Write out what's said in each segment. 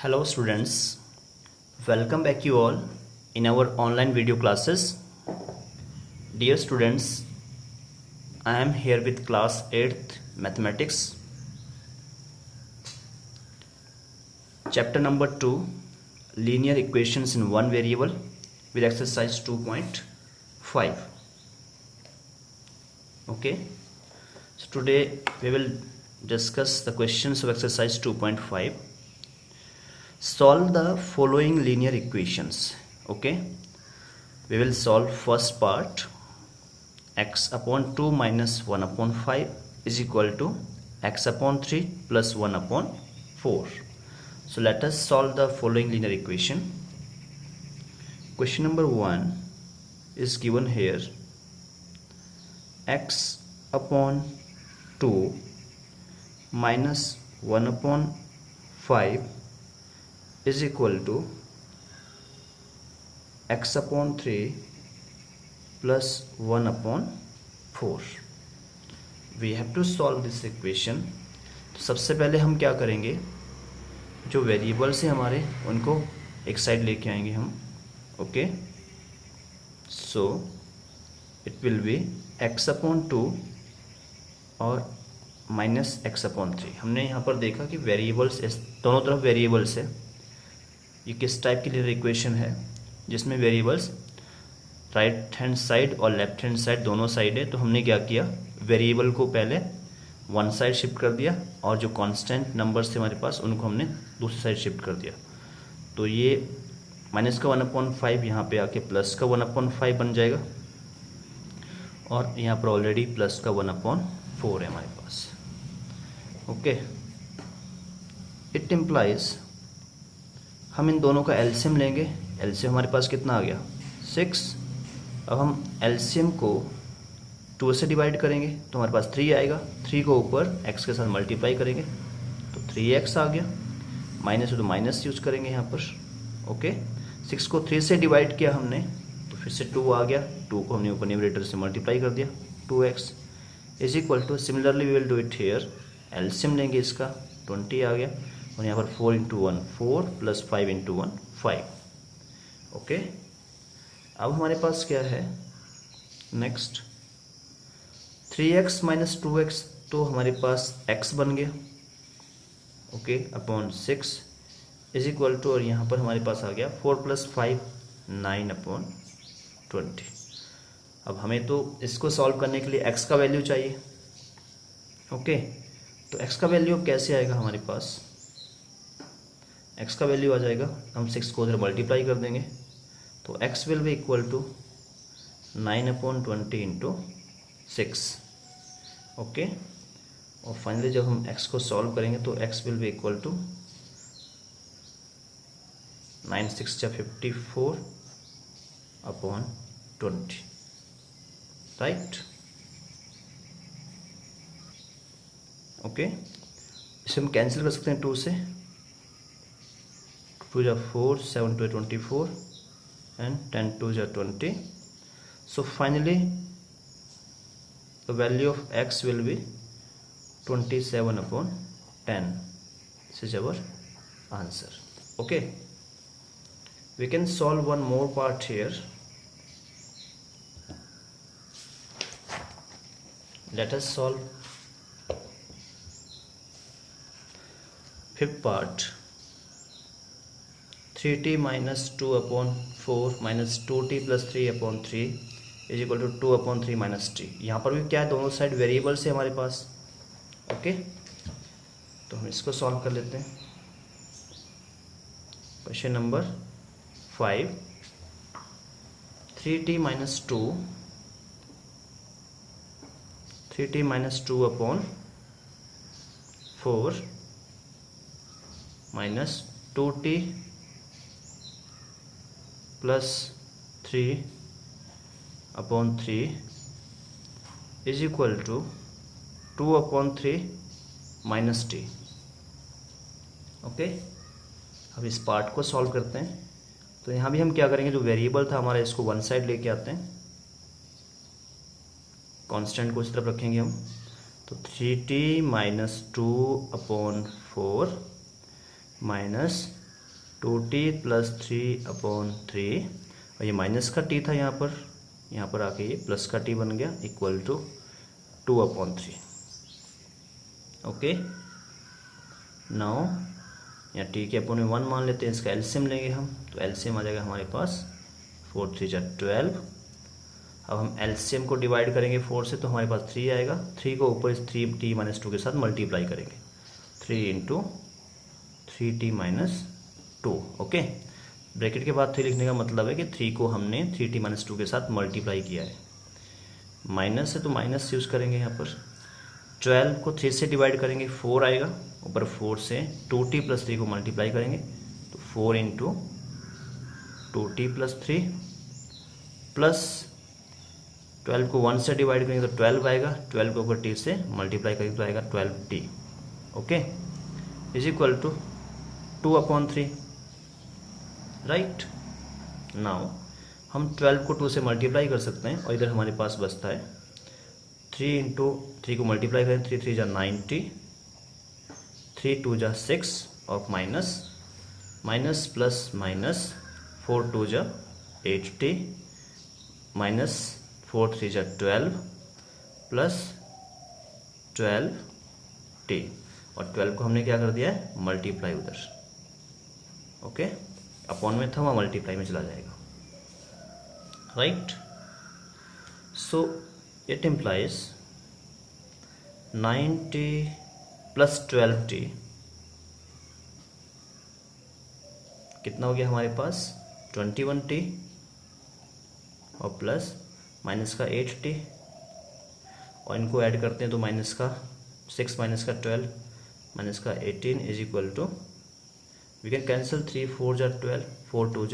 Hello students, welcome back you all in our online video classes. Dear students, I am here with class 8th mathematics, chapter number 2, linear equations in one variable with exercise 2.5. Okay, so today we will discuss the questions of exercise 2.5. Solve the following linear equations. Okay, we will solve first part. X upon 2 minus 1 upon 5 is equal to x upon 3 plus 1 upon 4. So let us solve the following linear equation. Question number 1 is given here. X upon 2 minus 1 upon 5 is equal to x upon 3 plus 1 upon 4. We have to solve this equation. तो सबसे पहले हम क्या करेंगे, जो variables हैं हमारे उनको एक साइड लेके आएंगे हम. Okay, so it will be x upon 2 और माइनस x अपॉन 3. हमने यहाँ पर देखा कि वेरिएबल्स दोनों तरफ वेरिएबल्स है. ये किस टाइप की लिनियर इक्वेशन है जिसमें वेरिएबल्स राइट हैंड साइड और लेफ्ट हैंड साइड दोनों साइड है. तो हमने क्या किया, वेरिएबल को पहले वन साइड शिफ्ट कर दिया और जो कांस्टेंट नंबर्स थे हमारे पास उनको हमने दूसरी साइड शिफ्ट कर दिया. तो ये माइनस का 1/5 यहाँ पे आके प्लस का 1/5 बन जाएगा और यहाँ पर ऑलरेडी प्लस का 1/4 है हमारे पास. ओके, इट इम्प्लाइज हम इन दोनों का एलसीएम लेंगे. एलसीएम हमारे पास कितना आ गया, 6. अब हम एलसीएम को 2 से डिवाइड करेंगे तो हमारे पास 3 आएगा. 3 को ऊपर x के साथ मल्टीप्लाई करेंगे तो 3x आ गया. माइनस है तो माइनस यूज करेंगे यहाँ पर. ओके, 6 को 3 से डिवाइड किया हमने तो फिर से 2 आ गया. 2 को हमने ऊपर न्यूमरेटर से मल्टीप्लाई कर दिया. 2x is equal to, similarly we will do it here. LCM लेंगे इसका, 20 आ गया और यहाँ पर 4 × 1 4 प्लस 5 × 1 5. ओके, अब हमारे पास क्या है नेक्स्ट, 3x माइनस 2x तो हमारे पास x बन गया. Okay, upon 6 is equal to, और यहाँ पर हमारे पास आ गया 4 प्लस 5 9/20. अब हमें तो इसको सॉल्व करने के लिए x का वैल्यू चाहिए. ओके, तो x का वैल्यू कैसे आएगा हमारे पास, x का वैल्यू आ जाएगा, हम 6 को उधर मल्टीप्लाई कर देंगे तो x will be equal to 9/20 × 6. Okay, और फाइनली जब हम x को सॉल्व करेंगे तो x will be equal to 9 6 54/20. Right. Okay, इसे हम कैंसिल कर सकते हैं 2 से. 2 × 4 7 × 24 and 10 × 2 = 20. So finally the value of x will be 27/10. This is our answer. Okay, we can solve one more part here. Let us solve fifth part. 3t minus 2/4 minus 2t plus 3/3 is equal to 2/3 minus t. यहाँ पर भी क्या है, दोनों side variables है हमारे पास. Okay, तो हम इसको सॉल्व कर लेते हैं. Question number 5, 3t minus 2/4 minus 2t plus 3/3 is equal to 2/3 minus t. Okay, अब इस पार्ट को सॉल्व करते हैं. तो यहाँ भी हम क्या करेंगे, जो वेरिएबल था हमारा इसको वन साइड लेके आते हैं, कांस्टेंट को इस तरफ रखेंगे हम. तो 3t - 2/4 माइनस 2t प्लस 3/3, और ये माइनस का t था यहाँ पर आके ये प्लस का t बन गया, इक्वल टू 2/3। ओके, नाउ यहाँ t के अपॉन में 1 मान लेते हैं, इसका एलसीएम लेंगे हम, तो एलसीएम आ जाएगा हमारे पास 4 3 12। अब हम एलसीएम को डिवाइड करेंगे 4 से, तो हमारे पास 3 आएगा। 3 को ऊपर इस 3t-2 के साथ मल्टीप्लाई करेंगे, 3 × 3t - 2। ओके, ब्रैकेट के बाद 3 लिखने का मतलब है कि 3 को हमने 3t - 2 के साथ मल्टीप्लाई किया है। माइनस है तो माइनस यूज़ करेंगे यहाँ पर। 12 को 3 से डिवाइड करेंगे, 4 आएगा, ऊपर 4 से 2t + 3 को मल्टीप्लाई करेंगे, तो 4 × 2t + 3 प्लस 12 को 1 से डिवाइड करेंगे तो 12 आएगा, 12 को ऊपर t से मल्टीप्लाई करेंगे तो आएगा 12t। Okay, is equal to 2/3। Right, now हम 12 को 2 से मल्टीप्लाई कर सकते हैं, और इधर हमारे पास बचता है 3 × 3 को मल्टीप्लाई करें, 3 3 = 90, 3 2 = 6, और minus plus minus 4 2 = 80, minus 4 3 = 12 plus 12t, और 12 को हमने क्या कर दिया है, मल्टीप्लाई उधर। ओके, अपॉन में था, वहाँ मल्टीप्लाई में चला जाएगा। Right, so it implies 90 + 12t कितना हो गया हमारे पास, 21t, और प्लस माइनस का 8t, और इनको ऐड करते हैं तो माइनस का 6 माइनस का 12 माइनस का 18 is equal to, we can cancel, 3 4 = 12, 4 2 =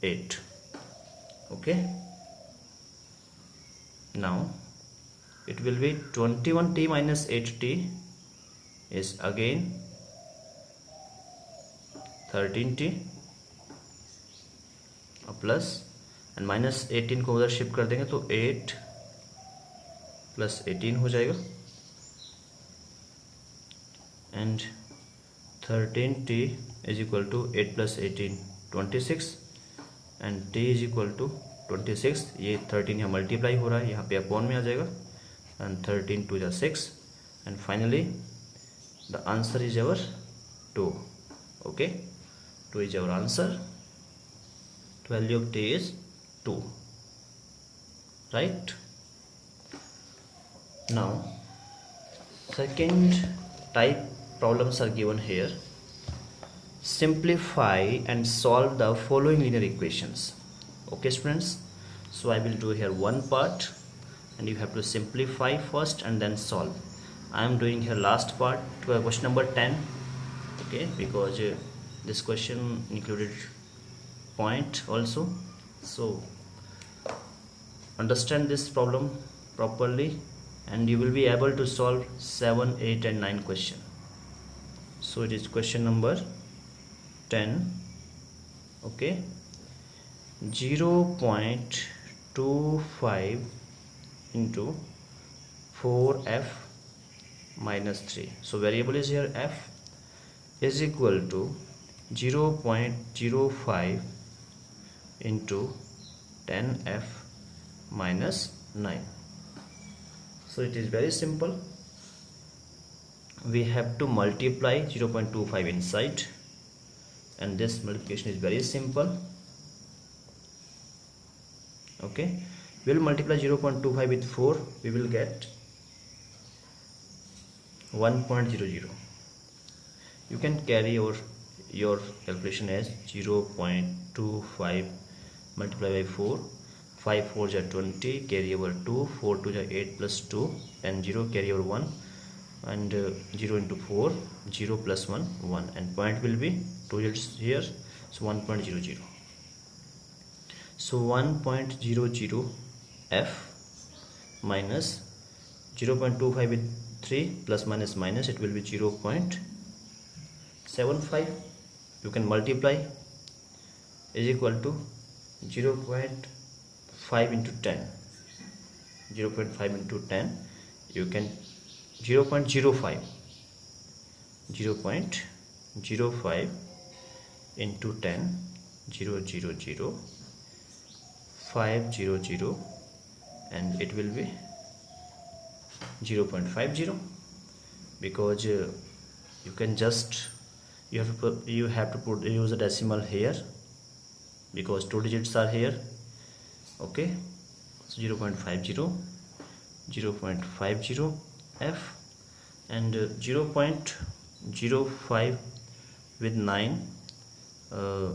8। Okay, now it will be 21t - 8t is again 13t, plus and minus 18 को उधर शिफ्ट कर देंगे तो 8 + 18 हो जाएगा, and 13t is equal to 8 + 18 26, and t is equal to 26। ये 13 यहाँ मल्टीप्लाई हो रहा है, यहाँ पे अपॉन में आ जाएगा, and 13 2 = 6, and finally the answer is our 2. Okay, 2 is our answer. The value of t is 2. Right, now second type problems are given here. Simplify and solve the following linear equations. Okay students, so I will do here one part, and you have to simplify first and then solve. I am doing here last part, question number 10. Okay, because this question included point also, so understand this problem properly and you will be able to solve 7 8 and 9 question. So it is question number 10. Okay, 0.25 into 4f minus 3. So variable is here f is equal to 0.05 into 10f minus 9. So it is very simple. We have to multiply 0.25 inside, and this multiplication is very simple. Okay, we will multiply 0.25 with 4, we will get 1.00. You can carry your calculation as 0.25 multiplied by 4, 5 4 = 20, carry over 2, 4 2 = 8 plus 2, and 0 carry over 1, and 0 into 4, 0 plus 1 1, and point will be 2 digits here, so 1.00. So 1.00 f minus 0.25 with 3 plus minus minus, it will be 0.75. You can multiply, is equal to 0.5 into 10. 0.5 into 10, you can 0.05 into 10, 0, 0, 0, 5, 0, 0, and it will be 0.50, because you can just you have to use a decimal here, because 2 digits are here. Okay, so 0.50, 0.50 f, and 0.05 with 9,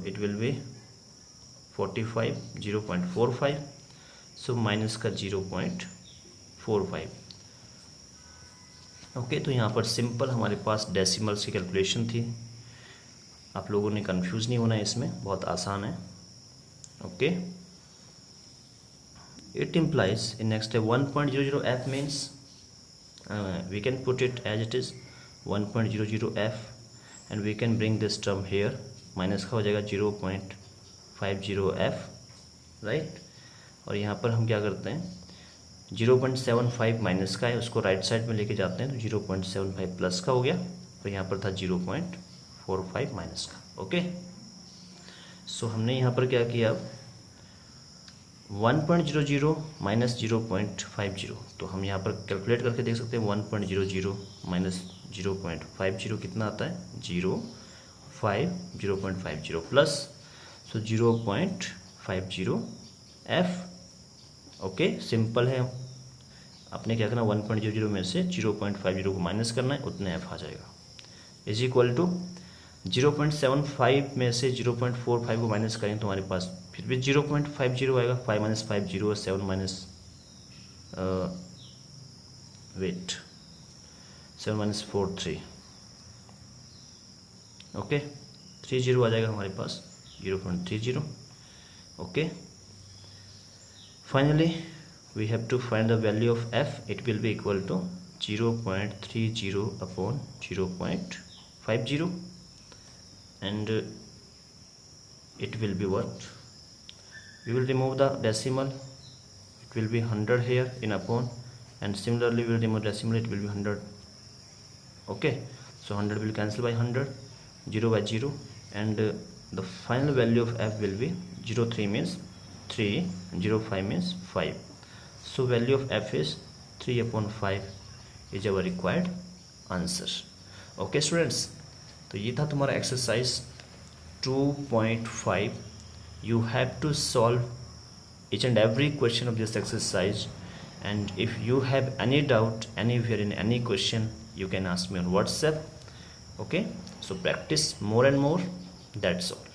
it will be 45, 0.45, so minus का 0.45. Okay, तो यहाँ पर simple हमारे पास decimals की calculation थी. आप लोगों ने कंफ्यूज नहीं होना है, इसमें बहुत आसान है. Okay, it implies in next 1.00 f means we can put it as it is 1.00 f, and we can bring this term here, minus का हो जाएगा 0.50 f, राइट. और यहाँ पर हम क्या करते हैं, 0.75 माइनस का है, उसको राइट साइड में लेके जाते हैं, तो 0.75 प्लस का हो गया, और यहाँ पर था 0.45 माइनस का. ओके, सो हमने यहाँ पर क्या किया, 1.00 माइनस 0.50, तो हम यहाँ पर कैलकुलेट करके देख सकते हैं. 1.00 माइनस 0.50 कितना आता है, 0.50 प्लस, सो 0.50 f. ओके, सिंपल है. आपने क्या करना, 1.00 में से 0.50 को माइनस करना है, उतने f आ जाएगा, इज इक्वल टू 0.75 में से 0.45 को माइनस करें तो हमारे पास फिर भी 0.50 आएगा. 5 माइनस 5 0, 7 माइनस 7 माइनस 4 3. ओके, 30 आ जाएगा हमारे पास, 0.30. Okay, finally we have to find the value of f. It will be equal to 0.30 upon 0.50, and it will be what, we will remove the decimal, it will be 100 here in upon, and similarly we will remove decimal, it will be 100. Okay, so 100 will cancel by 100, 0 by 0, and the final value of f will be 03 means 3, 05 means 5. So value of f is 3 upon 5 is our required answer. Okay students, तो ये था तुम्हारा exercise 2.5. You have to solve each and every question of this exercise, and if you have any doubt anywhere in any question, you can ask me on WhatsApp. Okay, so practice more and more, that's all.